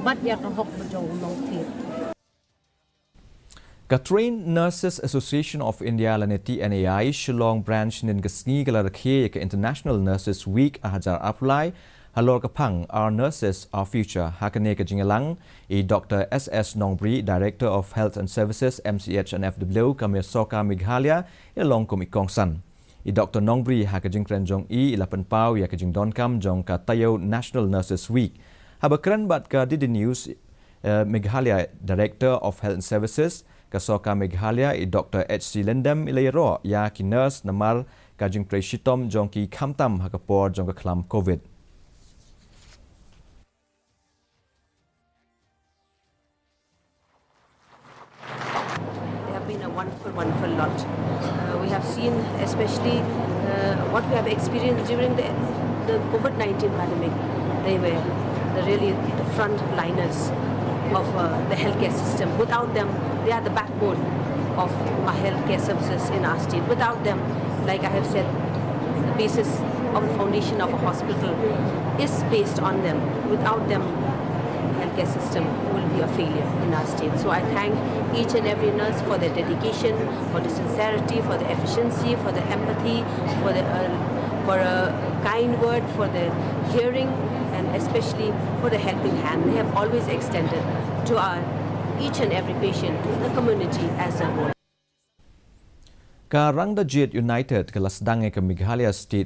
bắt ya ka hok ba jong nong ti Trained Nurses Association of India lane TNAI Shillong branch nin gasngi Jingrakhe ke International Nurses Week ahajar apply halor kapang our nurses our future hakane ke jingalang Dr. SS Nongbri Director of Health and Services MCH and FW Kamir Soka Meghalaya ilong kum ikongsan Dr. Nongbri ha ke jingkren jong lapan pau ya ke jing donkam jong ka Taiew National Nurses Week habakran bat ka di news Meghalaya Director of Health and Services Kasoka Meghalaya Dr. H.C. Lendam ilayro ya ki nurse namar ka jingkre shitom jong ki khamtam hakapor jong ka klam COVID. They have been a wonderful lot. We have seen especially what we have experienced during the COVID-19 pandemic. They were really the front liners of the healthcare system. Without them, they are the backbone of our healthcare services in our state. Without them, like I have said, the basis of the foundation of a hospital is based on them. Without them, healthcare system will be a failure in our state. So I thank each and every nurse for their dedication, for the sincerity, for the efficiency, for the empathy, for a kind word, for the hearing, and especially for the helping hand they have always extended to each and every patient, the community as a whole. Ka Rangda Jet United ke Lasdange ke Meghalaya State